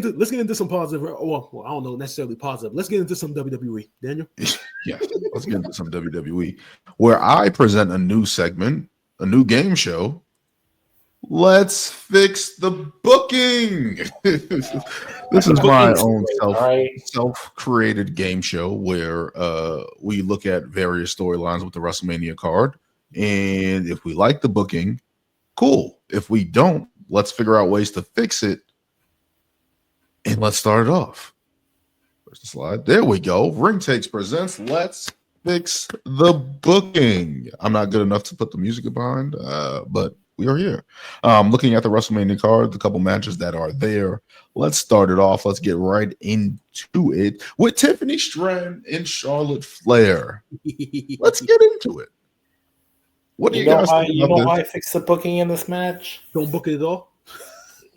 let's get into some positive. Well, I don't know necessarily positive. Let's get into some WWE. Daniel? Yeah, let's get into some WWE, where I present a new segment, a new game show. Let's fix the booking. This is my own self-created game show where we look at various storylines with the WrestleMania card, and if we like the booking, cool. If we don't, let's figure out ways to fix it. And let's start it off. Where's the slide? There we go. Ring Takes presents Let's Fix the Booking. I'm not good enough to put the music behind, but we are here. Looking at the WrestleMania card, the couple matches that are there. Let's start it off. Let's get right into it with Tiffany Stratton and Charlotte Flair. Let's get into it. What do you guys think? You know why I fixed the booking in this match? Don't book it at all.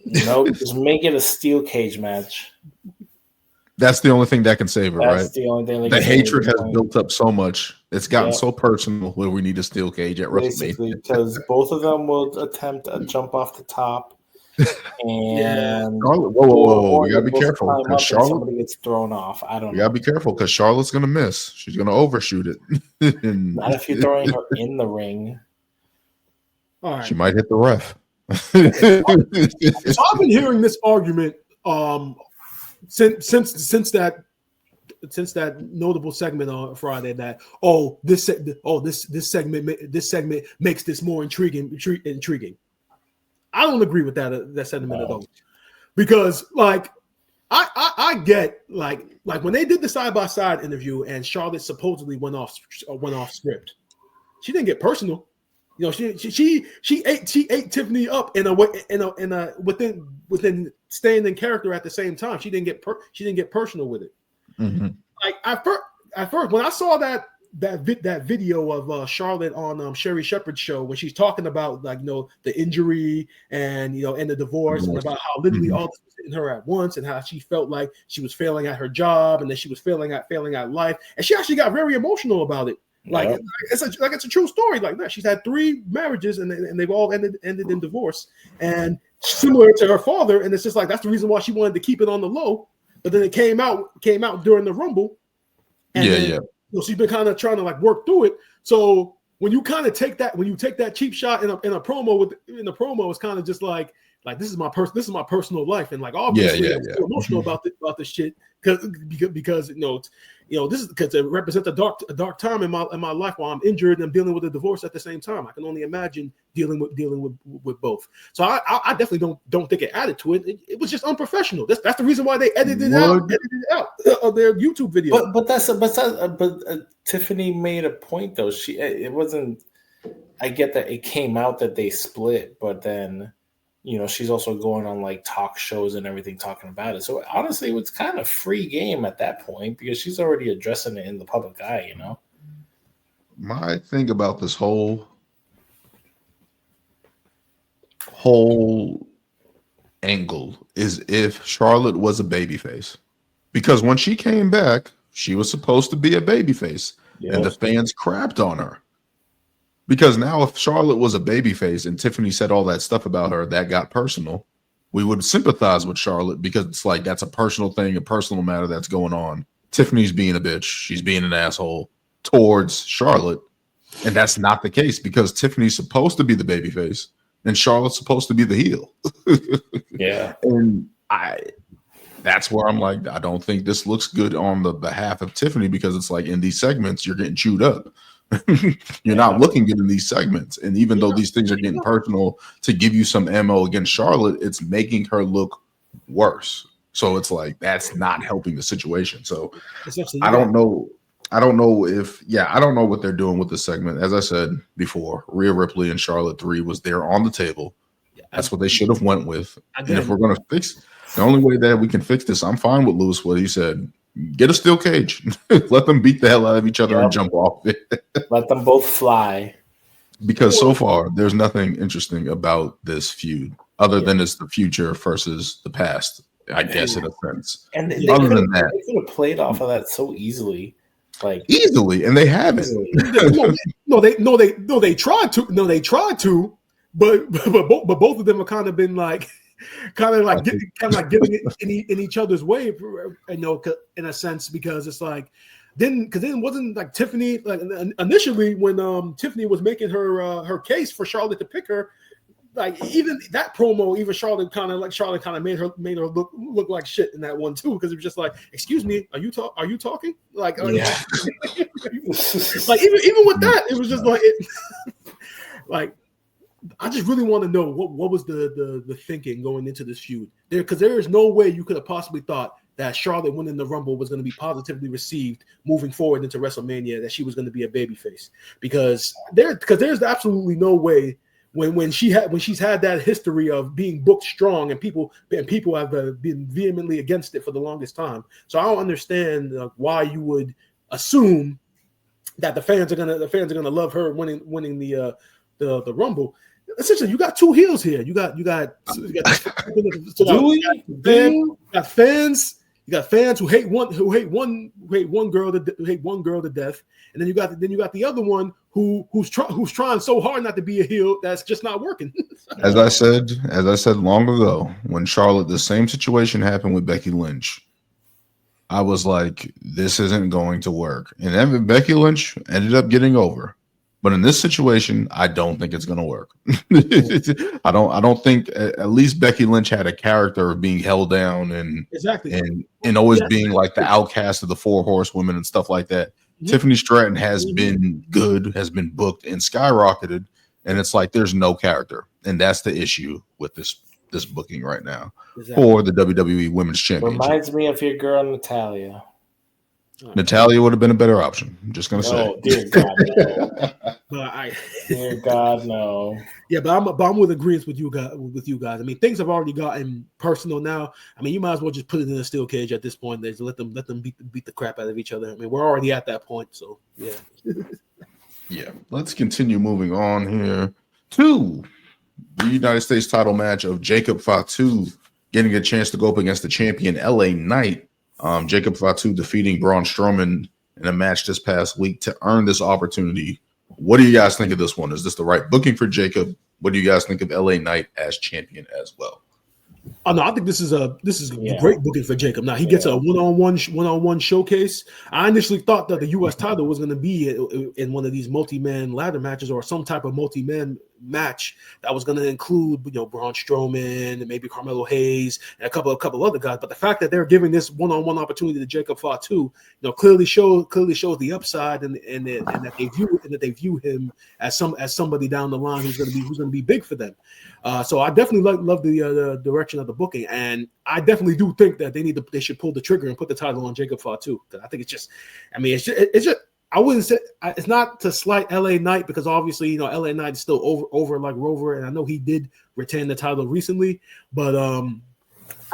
No, just make it a steel cage match. That's the only thing that can save it, right? That's the only thing. The hatred has built up so much; it's gotten so personal. Where we need a steel cage at WrestleMania, because both of them will attempt a jump off the top, and whoa, we gotta be careful because somebody gets thrown off. I don't know. We gotta be careful because Charlotte's gonna miss. She's gonna overshoot it. Not if you're throwing her in the ring. All right. She might hit the ref. So I've been hearing this argument since that notable segment on Friday that this segment makes this more intriguing. I don't agree with that sentiment at all, because I get like when they did the side by side interview and Charlotte supposedly went off script, she didn't get personal. You know, she ate Tiffany up in a within staying in character at the same time. She didn't get personal with it. Mm-hmm. Like at first when I saw that video of Charlotte on Sherry Shepherd's show when she's talking about the injury and and the divorce and about how literally all this was hitting her at once and how she felt like she was failing at her job and that she was failing at life, and she actually got very emotional about it. It's a true story like that. She's had 3 marriages and they've all ended in divorce, and similar to her father. And it's just like that's the reason why she wanted to keep it on the low. But then it came out during the Rumble. And she's been kind of trying to work through it. So when you take that cheap shot in a promo it's kind of just like this is my personal life, and obviously I'm so emotional about this shit because this is because it represents a dark time in my life while I'm injured and I'm dealing with a divorce at the same time. I can only imagine dealing with both. So I definitely don't think it added to it. It was just unprofessional. That's the reason why they edited it out of their YouTube video. But Tiffany made a point though. It wasn't. I get that it came out that they split, but then she's also going on talk shows and everything talking about it. So honestly, it was kind of free game at that point because she's already addressing it in the public eye, My thing about this whole angle is if Charlotte was a babyface, because when she came back, she was supposed to be a babyface, and the fans crapped on her. Because now if Charlotte was a babyface and Tiffany said all that stuff about her that got personal, we would sympathize with Charlotte because it's that's a personal thing, a personal matter that's going on. Tiffany's being a bitch. She's being an asshole towards Charlotte. And that's not the case because Tiffany's supposed to be the babyface and Charlotte's supposed to be the heel. Yeah. And that's where I'm I don't think this looks good on the behalf of Tiffany because it's in these segments, you're getting chewed up. You're not looking good in these segments, and even though these things are getting personal to give you some ammo against Charlotte, it's making her look worse. So it's that's not helping the situation. So I don't know what they're doing with this segment. As I said before, Rhea Ripley and Charlotte 3 was there on the table. That's what they should have went with. And if we're going to fix, the only way that we can fix this, I'm fine with Lewis what he said. Get a steel cage. Let them beat the hell out of each other and jump off it. Let them both fly. Because so far, there's nothing interesting about this feud other than it's the future versus the past, I guess, in a sense. And they could have played off of that so easily. Easily, and they haven't. They tried to. No, they tried to, but both of them have kind of been kind of like getting it in each other's way, you know, in a sense, because it's like then it wasn't like Tiffany like initially when Tiffany was making her case for Charlotte to pick her. Like even that promo, even Charlotte kind of made her look like shit in that one too, because it was just like, excuse me, are you talking? Like, yeah. like even with that, it was just like like I just really want to know what was the thinking going into this feud there, because there is no way you could have possibly thought that Charlotte winning the Rumble was going to be positively received moving forward into WrestleMania, that she was going to be a babyface, because there's absolutely no way. When she's had that history of being booked strong and people have been vehemently against it for the longest time. So I don't understand why you would assume that the fans are gonna love her winning the Rumble. Essentially, you got two heels here. You got fans. You got fans who hate one girl to death, and then you got the other one who's trying so hard not to be a heel that's just not working. As I said long ago, when Charlotte, the same situation happened with Becky Lynch, I was like, this isn't going to work. And then Becky Lynch ended up getting over. But in this situation, I don't think it's going to work. I don't think, at least Becky Lynch had a character of being held down and always being like the outcast of the Four Horsewomen and stuff like that. Mm-hmm. Tiffany Stratton has been good, has been booked and skyrocketed, and it's like there's no character, and that's the issue with this booking right now for the WWE Women's Championship. Reminds me of your girl Natalia. Natalia would have been a better option. I'm just gonna say. Dear God, no. Dear God, no. Yeah, but I'm with agreements with you guys. I mean, things have already gotten personal now. I mean, you might as well just put it in a steel cage at this point. Just let them beat the crap out of each other. I mean, we're already at that point, so yeah. Yeah, let's continue moving on here to the United States title match of Jacob Fatu getting a chance to go up against the champion LA Knight. Jacob Fatu defeating Braun Strowman in a match this past week to earn this opportunity. What do you guys think of this one? Is this the right booking for Jacob? What do you guys think of LA Knight as champion as well? Oh no, I think this is great booking for Jacob. Now he gets a one-on-one showcase. I initially thought that the U.S. title was going to be in one of these multi-man ladder matches or some type of multi-man match that was going to include, Braun Strowman and maybe Carmelo Hayes and a couple other guys. But the fact that they're giving this one-on-one opportunity to Jacob Fatu, clearly shows the upside and that they view him as somebody down the line who's going to be big for them. So I definitely love the direction of the booking, and I definitely do think that they should pull the trigger and put the title on Jacob Fatu, because I think it's just I wouldn't say it's not to slight LA Knight, because obviously LA Knight is still over like Rover, and I know he did retain the title recently, but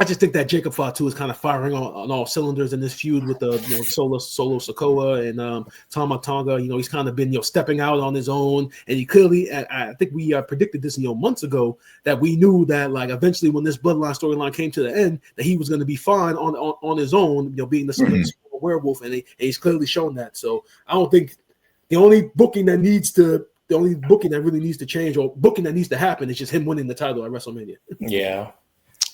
I just think that Jacob Fatu is kind of firing on all cylinders in this feud with the Solo Sikoa and Tama Tonga. He's kind of been stepping out on his own, and he clearly, I think we predicted this months ago, that we knew that like eventually when this Bloodline storyline came to the end, that he was going to be fine on his own, being the werewolf, and he's clearly shown that. So I don't think the only booking that really needs to change or booking that needs to happen is just him winning the title at WrestleMania. Yeah,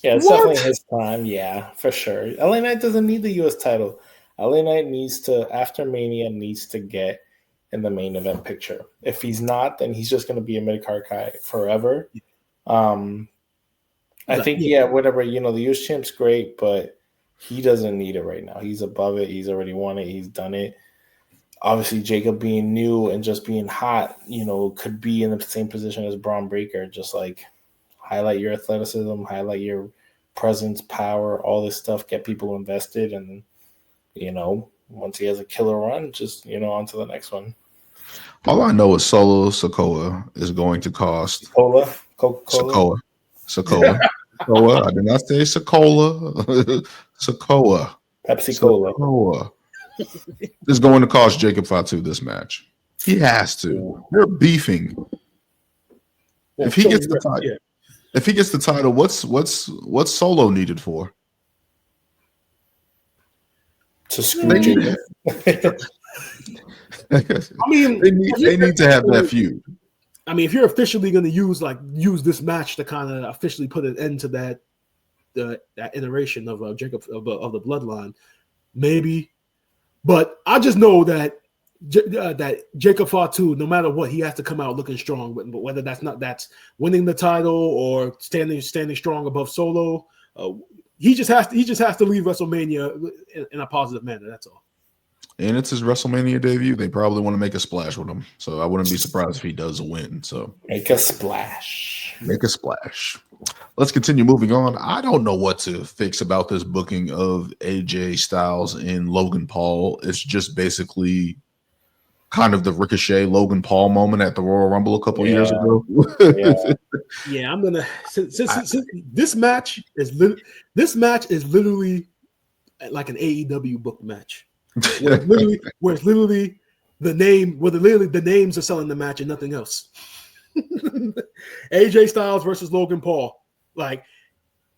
it's definitely his time. Yeah, for sure. LA Knight doesn't need the U.S. title. LA Knight after Mania, needs to get in the main event picture. If he's not, then he's just going to be a mid-card guy forever. I think, whatever. The U.S. champ's great, but he doesn't need it right now. He's above it. He's already won it. He's done it. Obviously, Jacob being new and just being hot, could be in the same position as Braun Breaker, just like highlight your athleticism, highlight your presence, power, all this stuff, get people invested, and once he has a killer run, just on to the next one. All I know is Solo Sikoa is going to cost Sikoa. I did not say Sikola. Sikoa. Pepsi Cola. Sikoa is going to cost Jacob Fatu this match. He has to. They're beefing. Well, if he gets the title. If he gets the title, what's Solo needed for? To screw Jacob. I mean, they need to have that feud. I mean, if you're officially going to use this match to kind of officially put an end to that iteration of Jacob of the bloodline, maybe. But I just know that that Jacob Fatu, no matter what, he has to come out looking strong. But whether that's winning the title or standing strong above Solo, he just has to leave WrestleMania in a positive manner. That's all. And it's his WrestleMania debut. They probably want to make a splash with him. So I wouldn't be surprised if he does win. So make a splash. Make a splash. Let's continue moving on. I don't know what to fix about this booking of AJ Styles and Logan Paul. It's just basically kind of the Ricochet Logan Paul moment at the Royal Rumble a couple years ago. Yeah, I'm gonna since this match is literally like an AEW book match. Where it's literally the names are selling the match and nothing else. AJ Styles versus Logan Paul. Like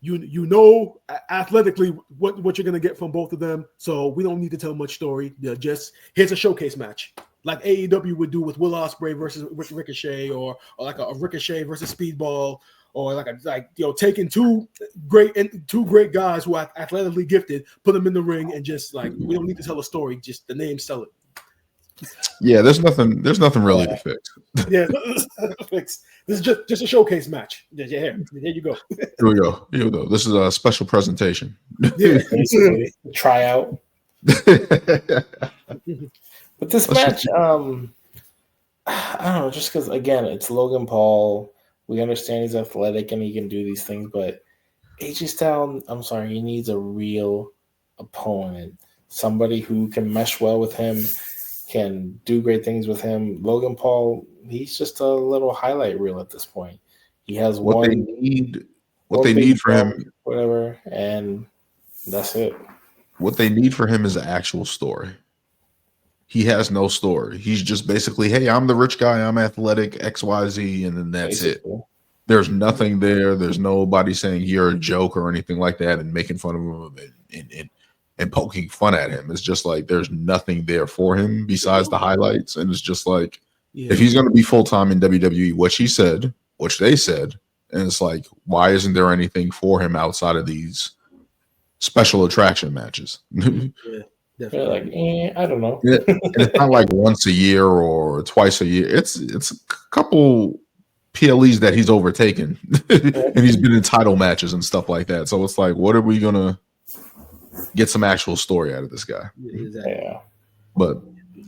you know athletically what you're gonna get from both of them. So we don't need to tell much story. Just here's a showcase match. Like AEW would do with Will Ospreay versus Ricochet, or like a Ricochet versus Speedball, or taking two great guys who are athletically gifted, put them in the ring, and just like we don't need to tell a story, just the name sell it. Yeah, there's nothing really to fix. Yeah, fix. This is just a showcase match. Yeah, there you go. Here we go. This is a special presentation. Yeah, tryout. But this match, I don't know, just because again, it's Logan Paul. We understand he's athletic and he can do these things, but AJ Styles, I'm sorry, he needs a real opponent, somebody who can mesh well with him, can do great things with him. Logan Paul, he's just a little highlight reel at this point. He has what they need for him, whatever, and that's it. What they need for him is an actual story. He has no story. He's just basically, hey, I'm the rich guy, I'm athletic, XYZ, and then that's basically it. There's nothing there. There's nobody saying you're a joke or anything like that and making fun of him and poking fun at him. It's just like there's nothing there for him besides the highlights. And it's just like, if he's going to be full-time in WWE, which they said, and it's like, why isn't there anything for him outside of these special attraction matches? They're like, I don't know. And it's not like once a year or twice a year. It's a couple PLEs that he's overtaken, and he's been in title matches and stuff like that. So it's like, what are we gonna get some actual story out of this guy? Exactly. Yeah. But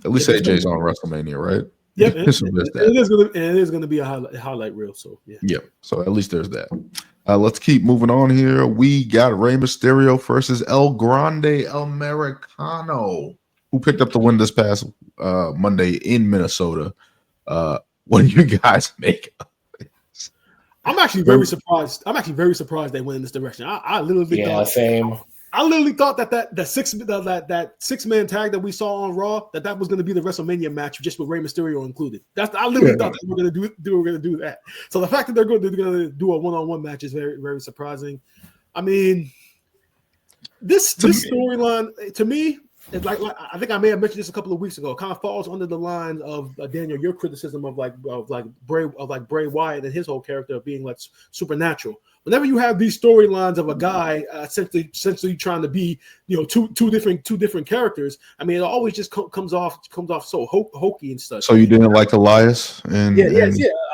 at least AJ's on WrestleMania, right? Yep, it is gonna be a highlight reel. So yeah. So at least there's that. Let's keep moving on here. We got Rey Mysterio versus El Grande Americano, who picked up the win this past Monday in Minnesota. What do you guys make of this? I'm actually very surprised. They went in this direction. I literally thought, same. I literally thought that six-man tag that we saw on Raw, that was going to be the WrestleMania match just with Rey Mysterio included. I literally thought that we were going to do that. So the fact that they're going to do a one-on-one match is very, very surprising. I mean, this storyline to me is like I think I may have mentioned this a couple of weeks ago. It kind of falls under the line of Daniel, your criticism of Bray Wyatt and his whole character of being like supernatural. Whenever you have these storylines of a guy essentially trying to be, two different characters, I mean, it always just comes off so hokey and stuff. So you didn't like Elias? Yeah.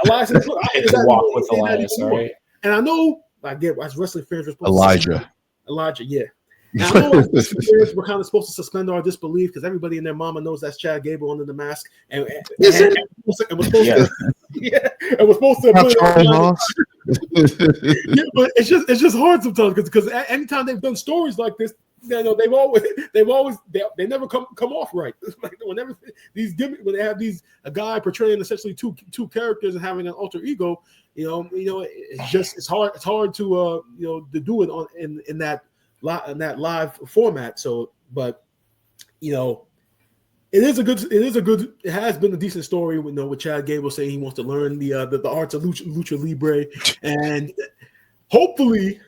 Elias is walk with Elias, all right? And I know, I get as wrestling fans, Elijah, yeah. Now, I know we're kind of supposed to suspend our disbelief because everybody and their mama knows that's Chad Gable under the mask, and we're supposed to. But it's just hard sometimes because anytime they've done stories like this, they never come off right. Like whenever when they have a guy portraying essentially two characters and having an alter ego, it's hard to do it in that live format. So, but it has been a decent story. With Chad Gable saying he wants to learn the arts of lucha libre, and hopefully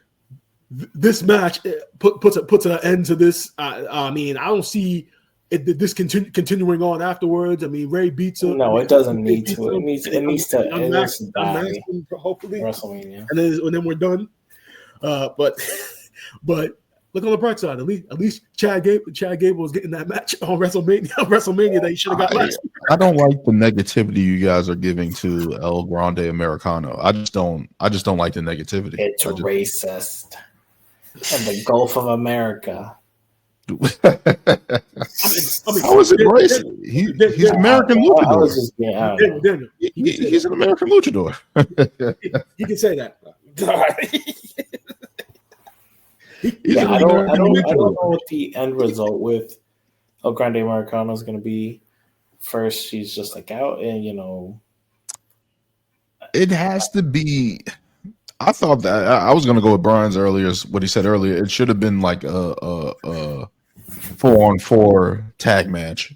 this match puts an end to this. I mean, I don't see this continuing on afterwards. I mean, Ray beats him. No, it doesn't need to. It needs to unmask die. him, hopefully, WrestleMania, and then we're done. But look on the bright side. At least Chad Gable was getting that match on WrestleMania that he should have got last. I don't like the negativity you guys are giving to El Grande Americano. I just don't like the negativity. It's racist. And the Gulf of America. I mean, how is it racist? He's American luchador. He's an American luchador. He can say that. I don't know what the end result with El Grande Americano is going to be. First, she's just like out, and it has to be. I thought that I was going to go with Brian's earlier. What he said earlier, it should have been like a 4-on-4 tag match.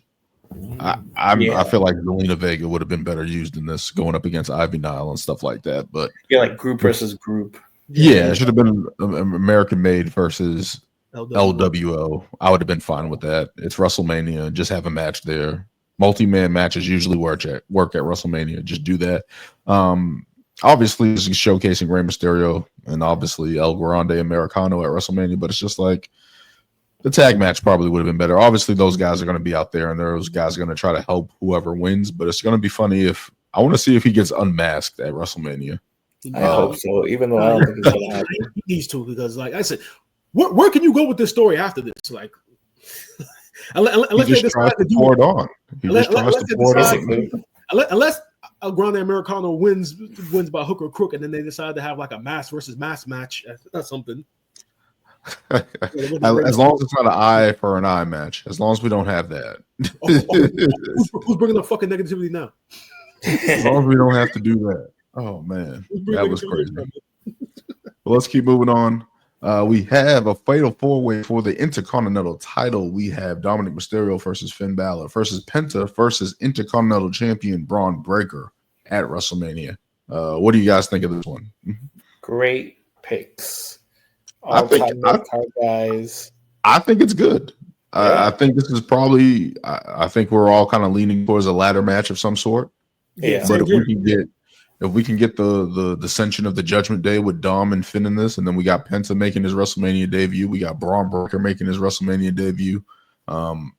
I feel like Zelina Vega would have been better used in this, going up against Ivy Nile and stuff like that. But like group versus group. Yeah, it should have been American Made versus LWO. I would have been fine with that. It's WrestleMania. Just have a match there. Multi-man matches usually work at WrestleMania. Just do that. Obviously, this is showcasing Rey Mysterio and obviously El Grande Americano at WrestleMania, but it's just like the tag match probably would have been better. Obviously, those guys are going to be out there and those guys are going to try to help whoever wins, but it's going to be funny I want to see if he gets unmasked at WrestleMania. I hope so, even though I don't think it's going to happen. He needs to, because like I said, where can you go with this story after this? Like, unless he just tries to pour it on. Unless El Grande Americano wins by hook or crook, and then they decide to have like a mask versus mask match or something. As long as it's not an eye for an eye match, as long as we don't have that. Who's bringing the fucking negativity now? As long as we don't have to do that. Oh man, that was crazy. But let's keep moving on. We have a fatal 4-way for the Intercontinental title. We have Dominic Mysterio versus Finn Balor versus Penta versus Intercontinental Champion Braun Breaker at WrestleMania. What do you guys think of this one? Great picks. I think it's good. Yeah. I think this is probably. I think we're all kind of leaning towards a ladder match of some sort. Yeah, but if we can get the dissension of the Judgment Day with Dom and Finn in this, and then we got Penta making his WrestleMania debut, we got Braun Breaker making his WrestleMania debut. I'm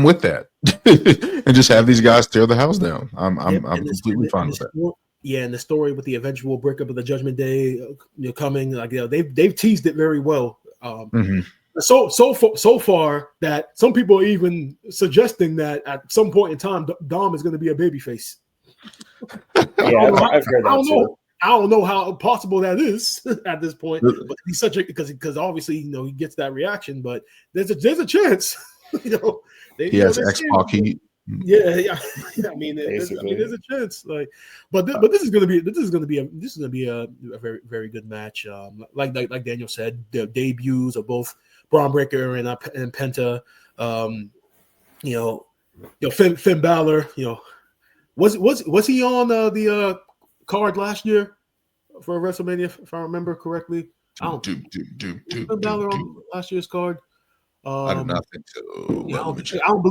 with that, and just have these guys tear the house down. I'm completely fine with that. Yeah, and the story with the eventual breakup of the Judgment Day coming, like they've teased it very well. So far that some people are even suggesting that at some point in time, Dom is going to be a babyface. Yeah, I've heard that too. I don't know how possible that is at this point, but he's such a because obviously he gets that reaction, but there's a chance. He has X-Pac heat. Yeah. I mean, there's a chance. Like, but this is gonna be a very, very good match. Like Daniel said, the debuts of both Braun Breaker and Penta. Finn Balor. Was he on the card last year for WrestleMania? If I remember correctly, Finn Balor on last year's card. I do not think so. I don't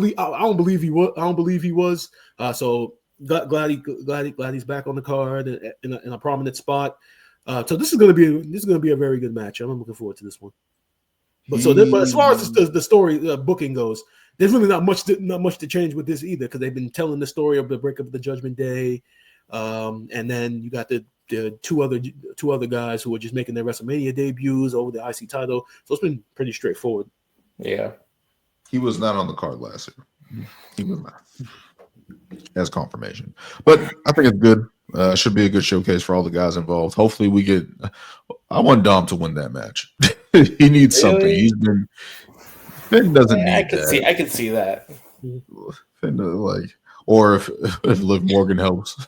believe he was. I don't believe he was. So glad he's back on the card in a prominent spot. So this is going to be a very good match. I'm looking forward to this one. But as far as the story booking goes, there's really not much to change with this either, because they've been telling the story of the breakup of the Judgment Day, and then you got the two other guys who are just making their WrestleMania debuts over the IC title. So it's been pretty straightforward. Yeah, he was not on the card last year. He was not. As confirmation, but I think it's good. Should be a good showcase for all the guys involved. Hopefully, we get. I want Dom to win that match. He needs something. He's been. Finn doesn't need that. I can see that. Finn, or if Liv Morgan helps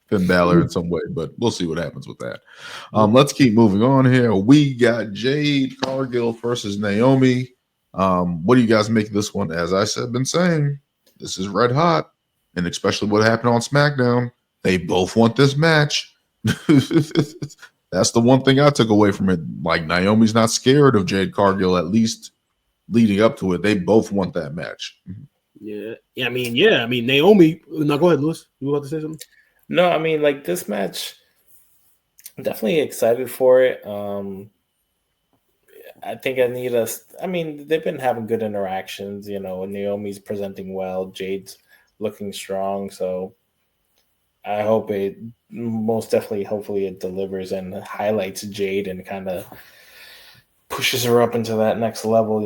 Finn Balor in some way, but we'll see what happens with that. Let's keep moving on here. We got Jade Cargill versus Naomi. What do you guys make of this one? As I said, been saying, this is red hot, and especially what happened on SmackDown. They both want this match. That's the one thing I took away from it. Like, Naomi's not scared of Jade Cargill, at least leading up to it, they both want that match. Yeah. I mean, Naomi. Now go ahead, Lewis. You were about to say something? No, I mean, like this match, I'm definitely excited for it. I think I mean, they've been having good interactions. Naomi's presenting well. Jade's looking strong. So I hope hopefully it delivers and highlights Jade and kind of pushes her up into that next level,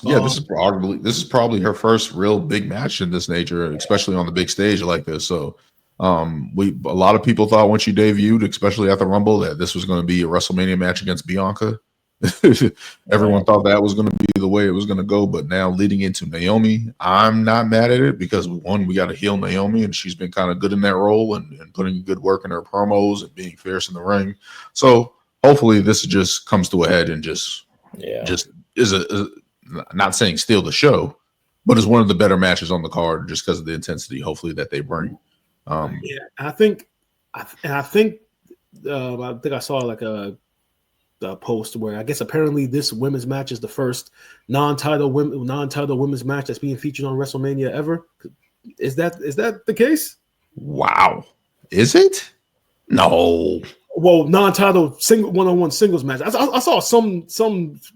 Yeah, this is probably her first real big match in this nature, especially on the big stage like this. So a lot of people thought when she debuted, especially at the Rumble, that this was going to be a WrestleMania match against Bianca. Everyone thought that was going to be the way it was going to go, but now leading into Naomi, I'm not mad at it because one, we got to heal Naomi, and she's been kind of good in that role and putting good work in her promos and being fierce in the ring. So hopefully this just comes to a head and just is not saying steal the show, but is one of the better matches on the card just because of the intensity, hopefully, that they bring. I think I saw like a post where I guess apparently this women's match is the first non-title women's match that's being featured on WrestleMania ever. Is that the case? Wow, is it? No. Well, non-title single one-on-one singles match. I saw some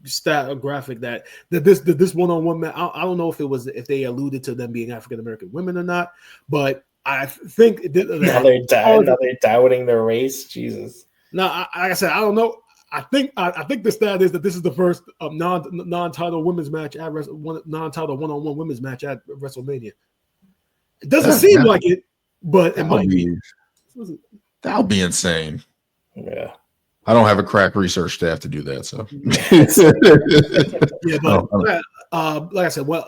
stat or graphic that this one-on-one match. I don't know if they alluded to them being African American women or not, but I think now they're doubting their race. Jesus. No, like I said, I don't know. I think the stat is that this is the first non-title women's match at non-title one-on-one women's match at WrestleMania. It doesn't seem like it, but it might be. That would be insane. Yeah. I don't have a crack research staff to do that, so. Yeah, but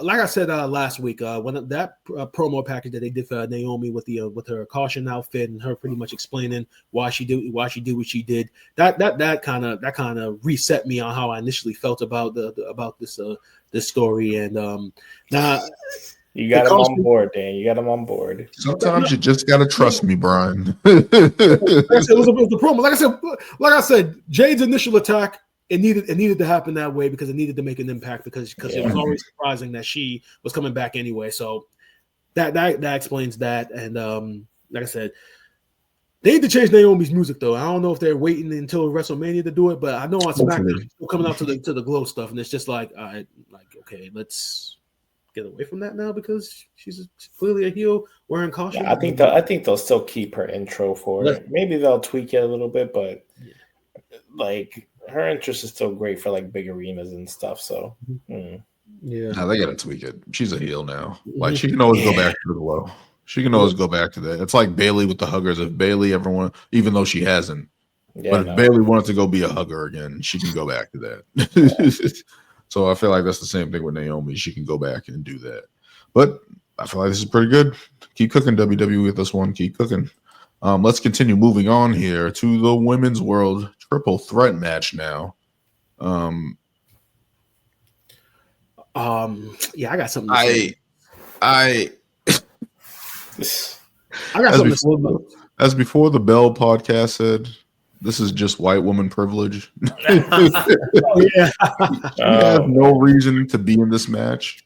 like I said last week, when that promo package that they did for Naomi with her caution outfit and her pretty much explaining why she did what she did, that kind of reset me on how I initially felt about this story, and now. You got him on board, Dan. You got him on board. Sometimes you just gotta trust me, Brian. It was the promo. Like I said, Jade's initial attack it needed to happen that way because it needed to make an impact because it was always surprising that she was coming back anyway. So that explains that. And like I said, they need to change Naomi's music though. I don't know if they're waiting until WrestleMania to do it, but I know on SmackDown she's still coming out to the glow stuff, and it's just like, let's get away from that now because she's clearly a heel wearing caution. Yeah, I think they'll still keep her intro for it. Maybe they'll tweak it a little bit, but like her interest is still great for like big arenas and stuff. So yeah, no, they gotta tweak it. She's a heel now. Like she can always go back to the low. She can always go back to that. It's like Bayley with the huggers. If Bayley even though she hasn't, but if Bayley wanted to go be a hugger again, she can go back to that. So I feel like that's the same thing with Naomi. She can go back and do that. But I feel like this is pretty good. Keep cooking, WWE, with this one. Keep cooking. Let's continue moving on here to the Women's World Triple Threat match now. I got something to say. I got something to say. As before the Bell podcast said, this is just white woman privilege. She has no reason to be in this match.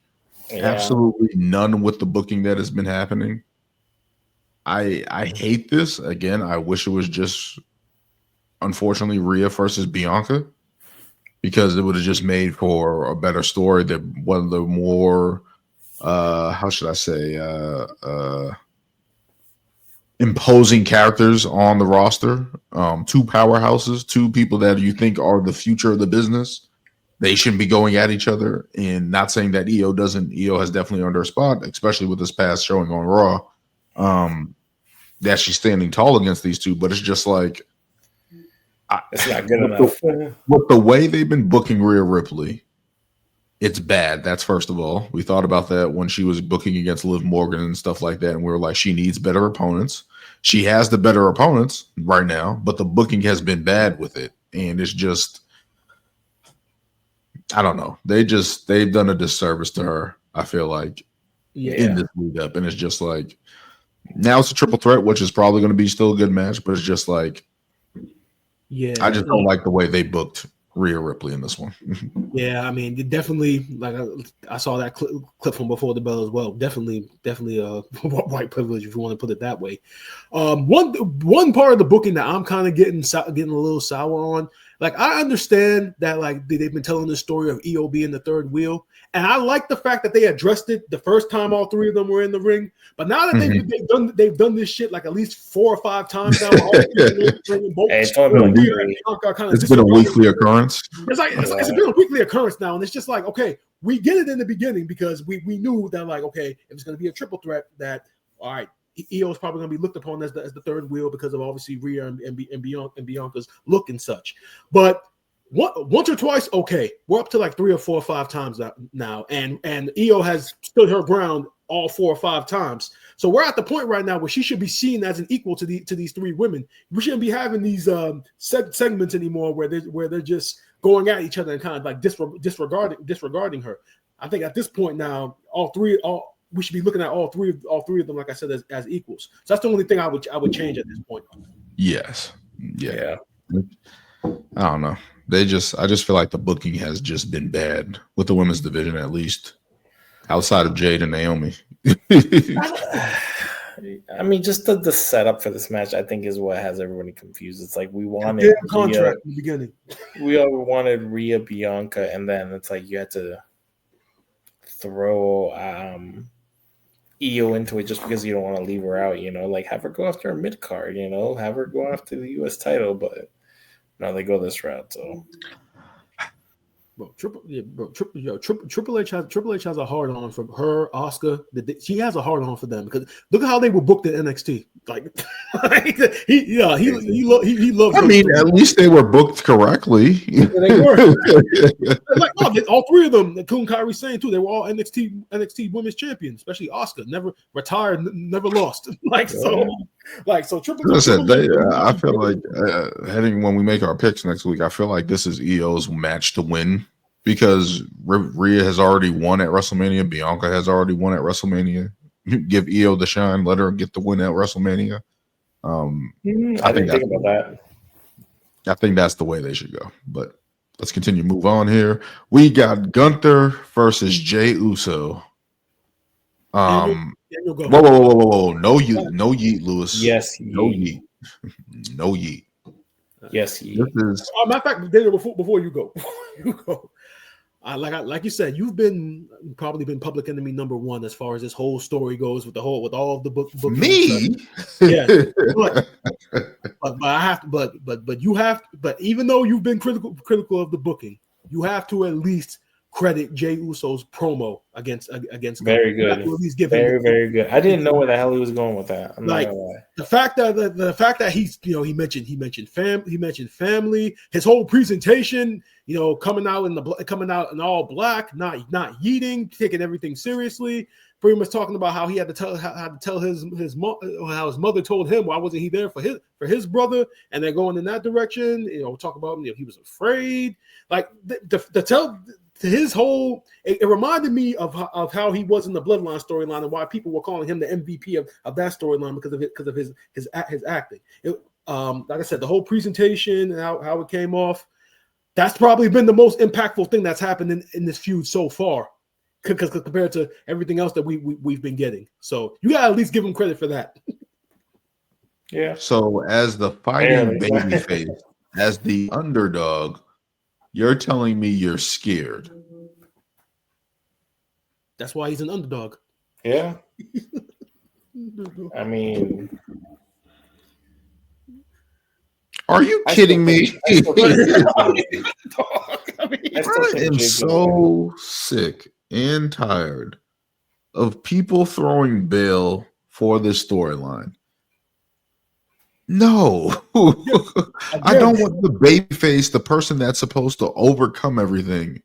Yeah. Absolutely none with the booking that has been happening. I hate this. Again, I wish it was just, unfortunately, Rhea versus Bianca, because it would have just made for a better story that one of the more, how should I say, imposing characters on the roster. Two powerhouses, two people that you think are the future of the business. They shouldn't be going at each other. And not saying that EO doesn't. EO has definitely earned her spot, especially with this past showing on Raw. That she's standing tall against these two, but it's just like it's not good enough. With the way they've been booking Rhea Ripley, it's bad. That's first of all. We thought about that when she was booking against Liv Morgan and stuff like that, and we were like, she needs better opponents. She has the better opponents right now, but the booking has been bad with it, and it's just, I don't know. They've done a disservice to her, I feel like, in this lead up, and it's just like, now it's a triple threat, which is probably going to be still a good match, but it's just like, I just don't like the way they booked Rhea Ripley in this one. Yeah, I mean, definitely. Like I saw that clip from Before the Bell as well. Definitely, white privilege, if you want to put it that way. One part of the booking that I'm kind of getting a little sour on. Like, I understand that like they've been telling the story of EO being the third wheel, and I like the fact that they addressed it the first time all three of them were in the ring. But now that they've done this shit like at least 4 or 5 times now, It's been a weekly occurrence. It's been a weekly occurrence now, and it's just like, okay, we get it in the beginning because we knew that, like, okay, if it's going to be a triple threat, that all right, EO is probably going to be looked upon as the third wheel because of obviously Rhea and Bianca's look and such. But once or twice, okay, we're up to like 3 or 4 or 5 times now, and EO has stood her ground all 4 or 5 times. So we're at the point right now where she should be seen as an equal to these 3 women. We shouldn't be having these segments anymore where they're just going at each other and kind of like disregarding her. I think at this point now, we should be looking at all three of them, like I said, as equals. So that's the only thing I would change at this point. Yes. Yeah. I don't know. I just feel like the booking has just been bad with the women's division, at least outside of Jade and Naomi. I mean, just the setup for this match, I think, is what has everybody confused. It's like we wanted contract in the beginning. We all wanted Rhea, Bianca, and then it's like you had to throw EO into it just because you don't want to leave her out. Like have her go after a mid card. Have her go after the U.S. title, but no, they go this route. So. Triple H has a hard on for her, Asuka. She has a hard on for them because look at how they were booked at NXT. Like he loves. I mean, at least they were booked correctly. Yeah, they were. Like all 3 of them, including Kairi Sane too. They were all NXT Women's Champions, especially Asuka. Never retired, never lost. So Triple H. I feel like heading when we make our picks next week, I feel like this is EO's match to win because Rhea has already won at WrestleMania. Bianca has already won at WrestleMania. Give EO the shine, let her get the win at WrestleMania. I didn't think about that. I think that's the way they should go. But let's continue. Move on here. We got Gunther versus Jey Uso. Whoa. No yeet, Lewis. Yes, no yeet. No yeet. Yes, yeet. Matter of fact, Daniel, before you go, like you said, you've probably been public enemy number 1 as far as this whole story goes with all of the book. Me, yeah. But even though you've been critical of the booking, you have to at least credit Jey Uso's promo against. Very good. Very good. I didn't know where the hell he was going with that. I'm like not gonna lie. The fact that he's he mentioned family. His whole presentation, coming out in all black, not yeeting, taking everything seriously. Pretty much talking about how he had to tell his how his mother told him why wasn't he there for his brother, and they're going in that direction. Talk about he was afraid. Like to tell. His whole it reminded me of how he was in the Bloodline storyline and why people were calling him the MVP of that storyline because of his acting. Like I said, the whole presentation and how it came off, that's probably been the most impactful thing that's happened in this feud so far, because compared to everything else that we've been getting. So you gotta at least give him credit for that. Yeah. So as the fighting babyface, as the underdog, you're telling me you're scared. That's why he's an underdog. Yeah. I mean, are you kidding me? I am so sick and tired of people throwing bail for this storyline. No, I don't want the babyface, the person that's supposed to overcome everything,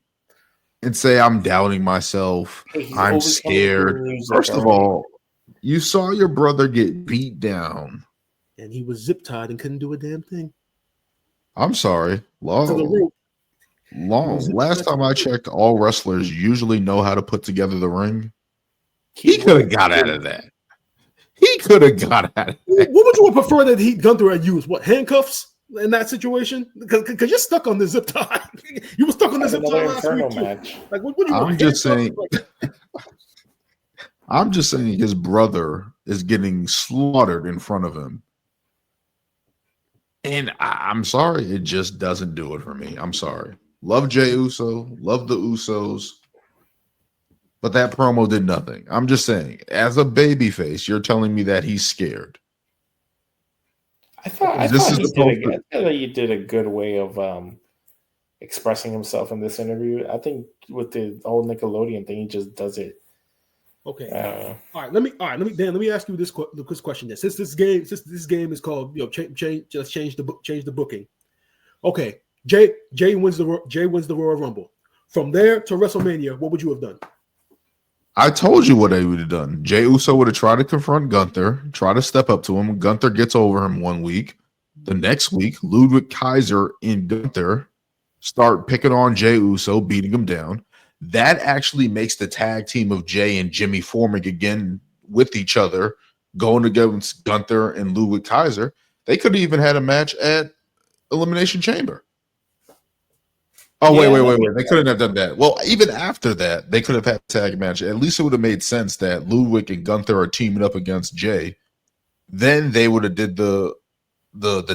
and say I'm doubting myself. I'm scared. First of all, you saw your brother get beat down, and he was zip tied and couldn't do a damn thing. I'm sorry, long. Last time I checked, all wrestlers usually know how to put together the ring. He could have got out of that. He could have got at it. What would you prefer that Gunther had used? What, handcuffs? in that situation? Because you're stuck on the zip tie. You were stuck on the zip tie last week too. Match. Like, what do you want? I'm just saying his brother is getting slaughtered in front of him. And I'm sorry, it just doesn't do it for me. I'm sorry. Love Jey Uso, love the Usos, but that promo did nothing. I'm just saying, as a babyface, you're telling me that he's scared. I thought he did a good way of expressing himself in this interview. I think with the whole Nickelodeon thing, he just does it. Okay. All right. Let me ask you this question. Since this game is called, change the booking. Okay. Jay wins the Royal Rumble. From there to WrestleMania, what would you have done? I told you what I would have done. Jey Uso would have tried to confront Gunther, try to step up to him. Gunther gets over him 1 week. The next week, Ludwig Kaiser and Gunther start picking on Jey Uso, beating him down. That actually makes the tag team of Jay and Jimmy forming again with each other, going against Gunther and Ludwig Kaiser. They could have even had a match at Elimination Chamber. Oh, wait. They couldn't have done that. Well, even after that, they could have had a tag match. At least it would have made sense that Ludwig and Gunther are teaming up against Jay. Then they would have did the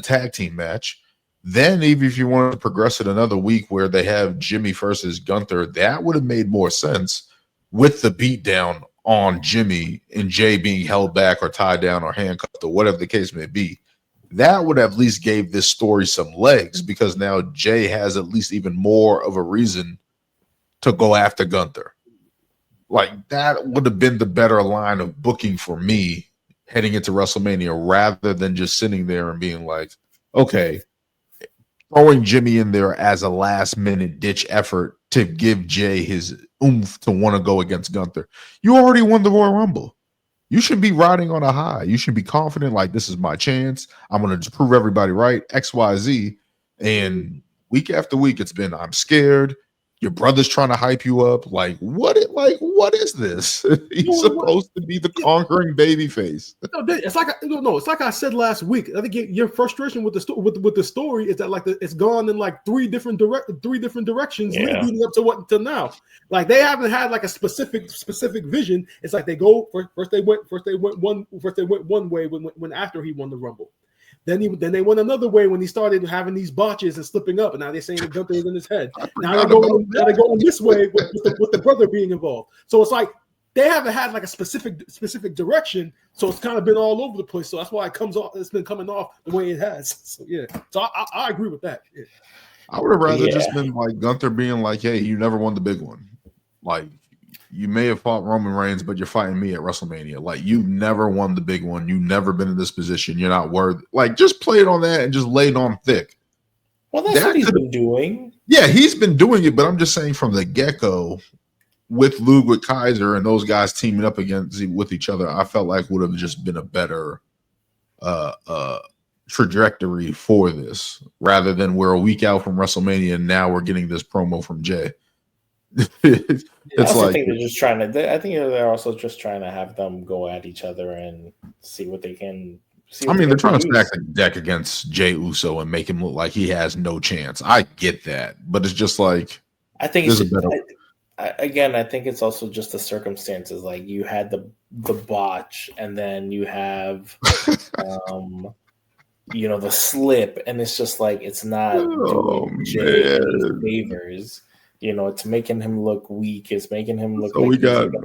tag team match. Then, even if you wanted to progress it another week where they have Jimmy versus Gunther, that would have made more sense with the beatdown on Jimmy and Jay being held back or tied down or handcuffed or whatever the case may be. That would have at least gave this story some legs because now Jay has at least even more of a reason to go after Gunther. Like, that would have been the better line of booking for me heading into WrestleMania rather than just sitting there and being like, okay, throwing Jimmy in there as a last-minute ditch effort to give Jay his oomph to want to go against Gunther. You already won the Royal Rumble. You should be riding on a high. You should be confident, like, this is my chance. I'm going to just prove everybody right, X, Y, Z. And week after week, it's been, I'm scared. Your brother's trying to hype you up. Like, what is this? He's supposed to be the conquering babyface. It's like I said last week. I think your frustration with the story is that it's gone in like three different directions leading up to now. Like, they haven't had like a specific vision. It's like they go first they went one way when after he won the Rumble. Then they went another way when he started having these botches and slipping up, and now they're saying the Gunther is in his head. Now they're going this way with the brother being involved. So it's like they haven't had like a specific direction. So it's kind of been all over the place. So that's why it's been coming off the way it has. So yeah, so I agree with that. Yeah. I would have rather just been like Gunther being like, "Hey, you never won the big one. Like, you may have fought Roman Reigns, but you're fighting me at WrestleMania. Like, you never won the big one. You've never been in this position. You're not worthy." Like, just play it on that and just lay it on thick. Well, that's what he's been doing. Yeah, he's been doing it, but I'm just saying from the get-go with Ludwig Kaiser and those guys teaming up with each other, I felt like would have just been a better trajectory for this rather than we're a week out from WrestleMania and now we're getting this promo from Jay. It's like, think they're just trying to. I think they're also just trying to have them go at each other and see what they can. They're trying to stack the deck against Jey Uso and make him look like he has no chance. I get that, but it's just like I think it's I think it's also just the circumstances. Like, you had the botch, and then you have the slip, and it's just like it's not doing Jay any favors. It's making him look weak. It's making him look. So like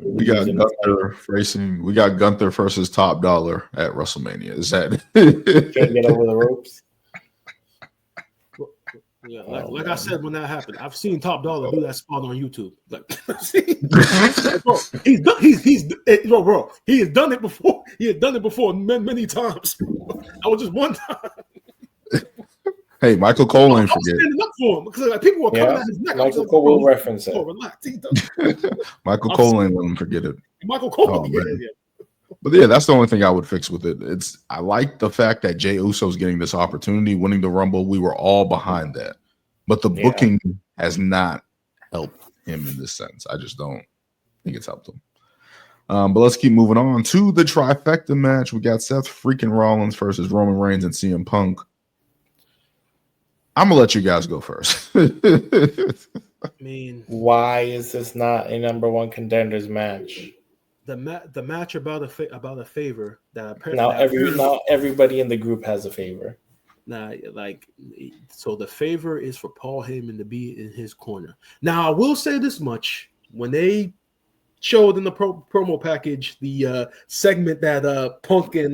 we got Gunther facing. We got Gunther versus Top Dollar at WrestleMania. Is that can't get over the ropes? Yeah, like I said when that happened, I've seen Top Dollar do that spot on YouTube. Like, bro, he has done it before. He has done it before many times. I was just one time. Hey, Michael Cole ain't forget. Standing up for him because people were coming at his neck. Michael Cole will reference it. Relax. Michael Cole ain't let him forget it. Michael Cole, yeah. But yeah, that's the only thing I would fix with it. I like the fact that Jey Uso's getting this opportunity, winning the Rumble. We were all behind that, but the booking has not helped him in this sense. I just don't think it's helped him. But let's keep moving on to the trifecta match. We got Seth freaking Rollins versus Roman Reigns and CM Punk. I'm gonna let you guys go first. I mean, why is this not a number one contenders match? the match about a favor that Now apparently now everybody in the group has a favor. Nah, like, so the favor is for Paul Heyman to be in his corner. Now, I will say this much: when they showed in the promo package the segment that Punk and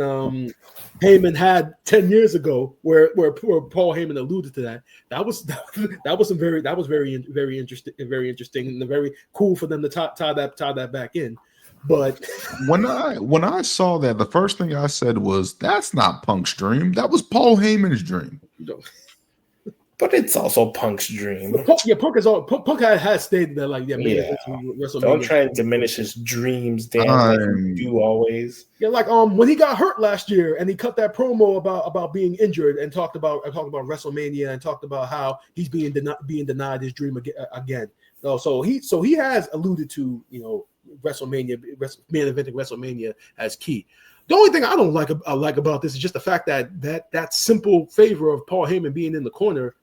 Heyman had 10 years ago, where Paul Heyman alluded to that was very interesting and very cool for them to tie that back in. But when I saw that, the first thing I said was, "That's not Punk's dream. That was Paul Heyman's dream." But it's also Punk's dream. Punk has stated that, like, WrestleMania. Don't try and diminish his dreams, Dan. Like you do always. Yeah, like when he got hurt last year and he cut that promo about being injured and talked about WrestleMania and talked about how he's being denied his dream again. So he has alluded to, WrestleMania, main eventing WrestleMania as key. The only thing I don't like about this is just the fact that simple favor of Paul Heyman being in the corner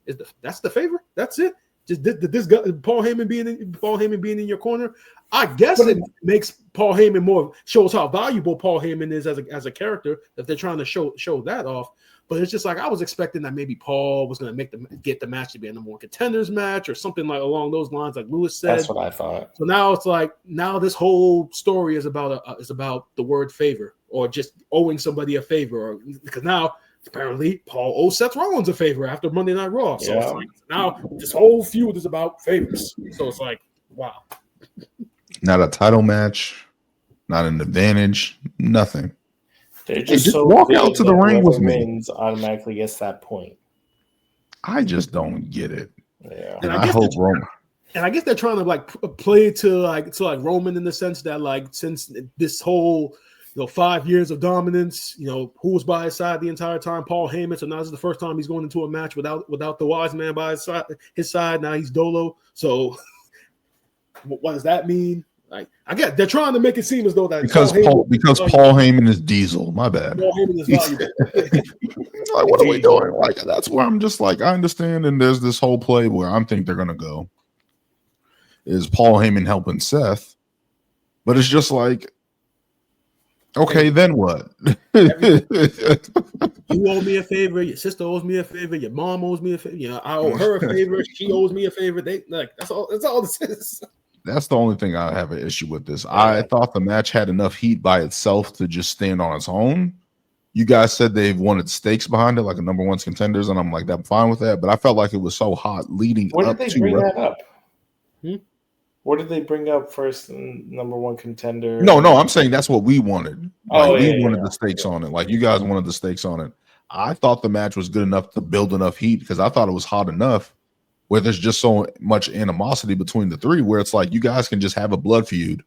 that's the favor. That's it. Just this guy, Paul Heyman being in your corner. I guess it makes Paul Heyman shows how valuable Paul Heyman is as a character, if they're trying to show that off. But it's just like, I was expecting that maybe Paul was going to get the match to be a number one contenders match or something like along those lines, like Lewis said. That's what I thought. So now it's like, this whole story is about the word favor, or just owing somebody a favor, because now apparently Paul owes Seth Rollins a favor after Monday Night Raw. So it's like, now this whole feud is about favors. So it's like, wow. Not a title match, not an advantage, nothing. They're just so walk out to the ring with me. Wins automatically gets that point. I just don't get it. Yeah, and I hope Roman. And I guess they're trying to play to Roman, in the sense that, since this whole 5 years of dominance, who was by his side the entire time? Paul Heyman. So now this is the first time he's going into a match without the wise man by his side. Now he's Dolo. So what does that mean? I get they're trying to make it seem as though that because Paul Heyman is Diesel. My bad. Paul Heyman is valuable. What are we doing? That's where I'm just I understand. And there's this whole play where I'm think they're gonna go. Is Paul Heyman helping Seth? But it's just okay, then what? You owe me a favor. Your sister owes me a favor. Your mom owes me a favor. I owe her a favor. She owes me a favor. That's all. That's all this is. That's the only thing I have an issue with this. I thought the match had enough heat by itself to just stand on its own. You guys said they've wanted stakes behind it, like a number one contenders, and I'm I'm fine with that. But I felt like it was so hot leading up to. What did they bring that up? What did they bring up first? Number one contender? No, I'm saying that's what we wanted. We wanted the stakes on it. You guys wanted the stakes on it. I thought the match was good enough to build enough heat, because I thought it was hot enough where there's just so much animosity between the three, where it's you guys can just have a blood feud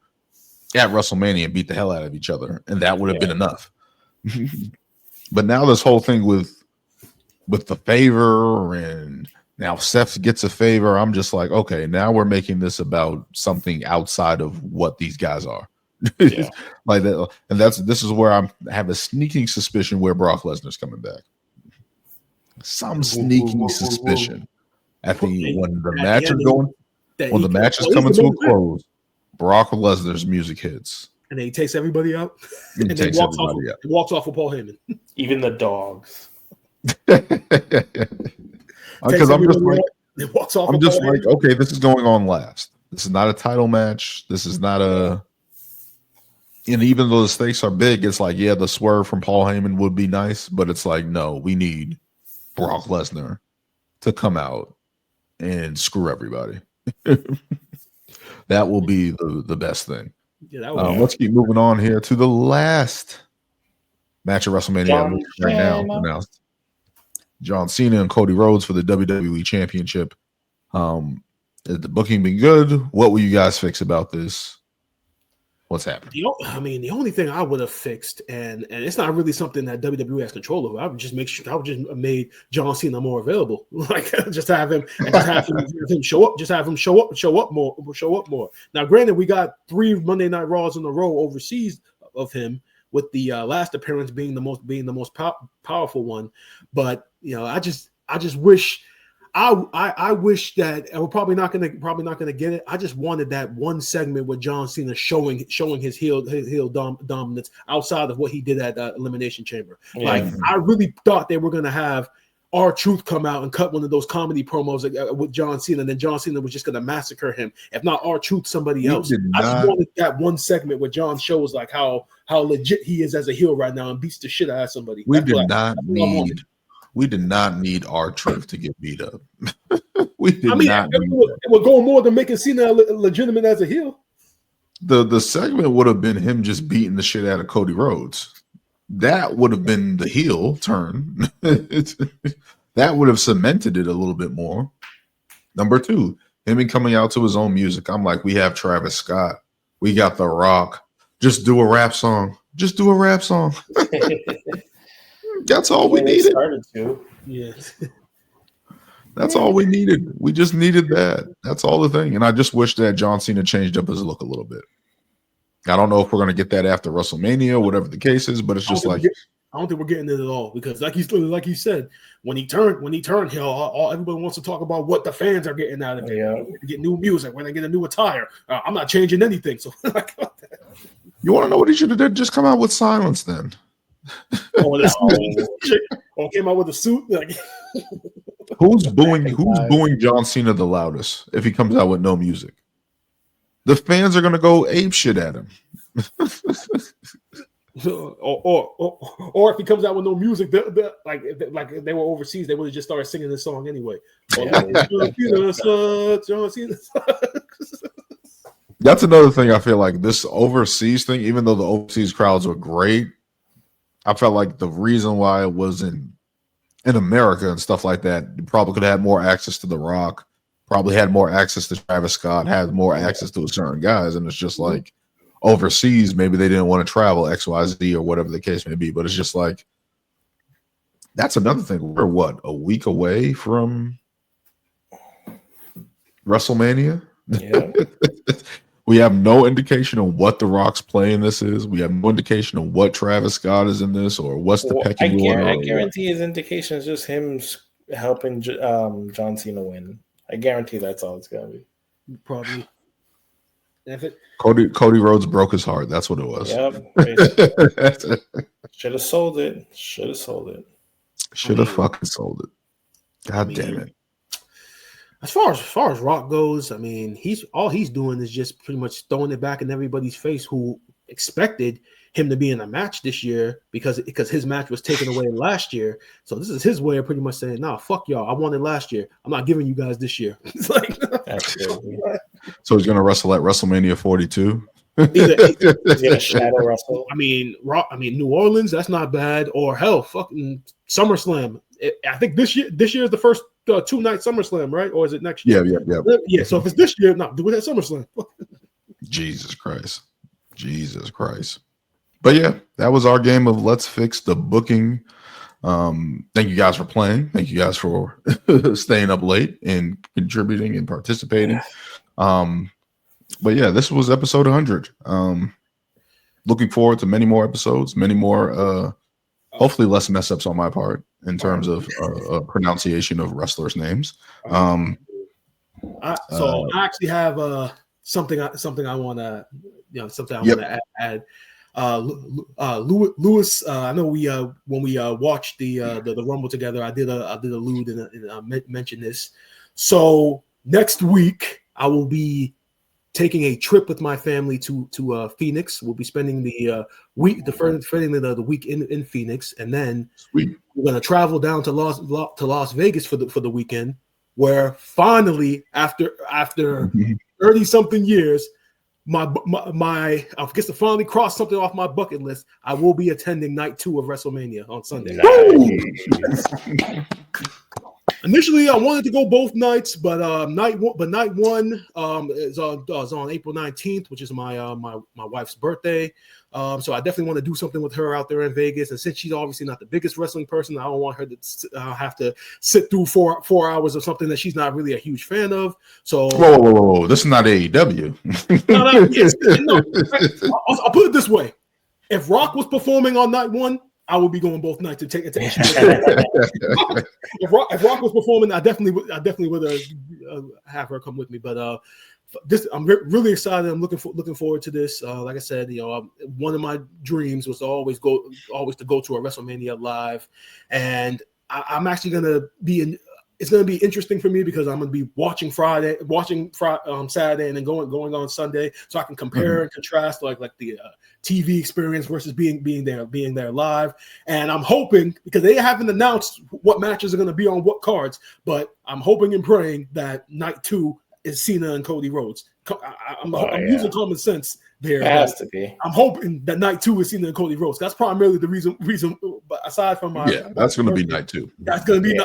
at WrestleMania and beat the hell out of each other, and that would have been enough. But now this whole thing with the favor, and now Seth gets a favor, I'm just okay, now we're making this about something outside of what these guys are. Yeah. That, and this is where I have a sneaking suspicion where Brock Lesnar's coming back. Some sneaking suspicion. When the match is coming to a close, Brock Lesnar's music hits, and then he takes everybody out, and then walks off with Paul Heyman, even the dogs. Because I'm just okay, this is going on last. This is not a title match. This is not and even though the stakes are big, it's the swerve from Paul Heyman would be nice, but it's no, we need Brock Lesnar to come out and screw everybody. That will be the best thing. Yeah, let's keep moving on here to the last match of WrestleMania right now announced. John Cena and Cody Rhodes for the WWE Championship. Has the booking been good? What will you guys fix about this? What's happening? The only thing I would have fixed, and it's not really something that WWE has control over. I would just made John Cena more available, just have him show up, show up more. Now, granted, we got 3 Monday Night Raws in a row overseas of him, with the last appearance being the most powerful one. But I just wish I wish that, and we're probably not gonna get it. I just wanted that one segment with John Cena showing his heel dominance outside of what he did at Elimination Chamber. Yeah. Like I really thought they were gonna have R-Truth come out and cut one of those comedy promos with John Cena, and then John Cena was just gonna massacre him. If not R-Truth, somebody else. I just wanted that one segment where John shows like how legit he is as a heel right now and beats the shit out of somebody. We did not need R-Truth to get beat up. It would go more than making Cena legitimate as a heel. The segment would have been him just beating the shit out of Cody Rhodes. That would have been the heel turn. That would have cemented it a little bit more. Number 2, him coming out to his own music. I'm like, we have Travis Scott. We got The Rock. Just do a rap song. Just do a rap song. That's all we needed. Started to. Yeah. That's all we needed. We just needed that. That's all the thing. And I just wish that John Cena changed up his look a little bit. I don't know if we're going to get that after WrestleMania, whatever the case is, but it's just like I don't think we're getting it at all because, like he said, when he turned heel, everybody wants to talk about what the fans are getting out of it. Yeah. Get new music, when they get a new attire. I'm not changing anything. So, you want to know what he should have did? Just come out with silence then. Or came out with a suit. Like, who's booing John Cena the loudest if he comes out with no music? The fans are going to go ape shit at him. or if he comes out with no music, like if they were overseas, they would have just started singing this song anyway. John Cena sucks. That's another thing. I feel like this overseas thing, even though the overseas crowds were great, I felt like the reason why it was in America and stuff like that, you probably could have had more access to The Rock, probably had more access to Travis Scott, had more access to certain guys, and it's just like overseas, maybe they didn't want to travel XYZ or whatever the case may be, but it's just like that's another thing. We're what, a week away from WrestleMania? Yeah. We have no indication of what The Rock's playing this is. We have no indication of what Travis Scott is in this or what's the pecking order. I guarantee his indication is just him helping John Cena win. I guarantee that's all it's gonna be. Probably. Cody Rhodes broke his heart. That's what it was. Yep. Should have sold it. Should have fucking sold it. God damn it. As far as Rock goes, I mean, he's doing is just pretty much throwing it back in everybody's face who expected him to be in a match this year because his match was taken away last year. So this is his way of pretty much saying, "Nah, fuck y'all. I won it last year. I'm not giving you guys this year." It's like, so he's gonna wrestle at WrestleMania 42. He's gonna shadow wrestle. I mean, New Orleans, that's not bad. Or hell, fucking SummerSlam. I think this year is the first 2-night SummerSlam, right? Or is it next year? Yeah. So if it's this year, no, do it at SummerSlam. Jesus Christ. But yeah, that was our game of Let's Fix the Booking. Thank you guys for playing. Thank you guys for staying up late and contributing and participating. But yeah, this was episode 100. Looking forward to many more episodes, many more, hopefully less mess ups on my part in terms of pronunciation of wrestlers' names. I actually have something I want to add. Lewis, I know when we watched the Rumble together, I did allude and I mentioned this. So next week I will be taking a trip with my family to Phoenix. We'll be spending the week in Phoenix, and then we're gonna travel down to Las Vegas for the weekend, where finally after 30-something years, my I guess to finally cross something off my bucket list, I will be attending night 2 of WrestleMania on Sunday. Initially, I wanted to go both nights, but night one is on April 19th, which is my wife's birthday. So I definitely want to do something with her out there in Vegas. And since she's obviously not the biggest wrestling person, I don't want her to have to sit through four hours of something that she's not really a huge fan of. So whoa. This is not AEW. I'll put it this way. If Rock was performing on night 1, I would be going both nights to take it. If Rock was performing, I definitely would have her come with me. But I'm really excited. I'm looking forward to this. Like I said, one of my dreams was to always to go to a WrestleMania live, and I'm actually gonna be in. It's going to be interesting for me because I'm going to be watching Saturday, and then going on Sunday, so I can compare and contrast like the TV experience versus being there live. And I'm hoping, because they haven't announced what matches are going to be on what cards, but I'm hoping and praying that night 2 is Cena and Cody Rhodes. I'm using common sense there. It has to be. I'm hoping that night 2 is Cena and Cody Rhodes. That's primarily the reason. But aside from that's going to be night 2. That's going to be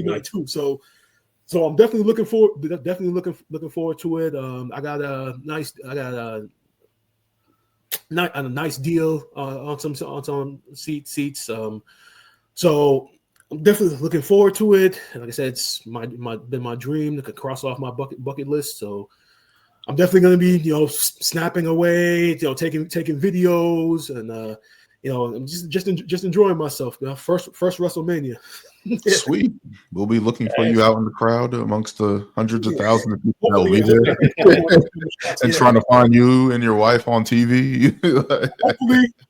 night 2. So I'm definitely looking forward to it. I got a nice deal on some seats. So I'm definitely looking forward to it. And like I said, it's been my dream to cross off my bucket list. So I'm definitely going to be, snapping away, taking videos, and I'm just enjoying myself. First WrestleMania. Sweet. We'll be looking for you out in the crowd amongst the hundreds of thousands of people that will be there, and trying to find you and your wife on TV.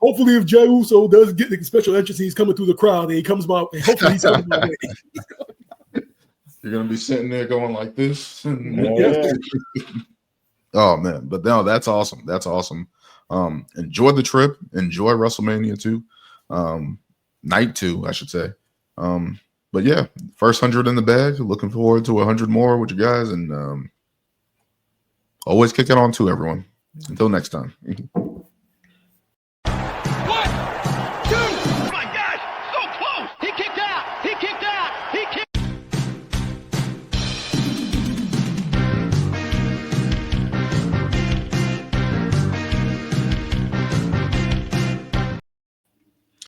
hopefully, if Jey Uso does get the special entrance, he's coming through the crowd, and he comes by. And hopefully, he's coming my way. You're gonna be sitting there going like this. Oh man, but no, that's awesome. That's awesome. Enjoy the trip. Enjoy WrestleMania 2, night 2, I should say. But yeah, first 100 in the bag. Looking forward to 100 more with you guys, and always kick it on to everyone. Until next time.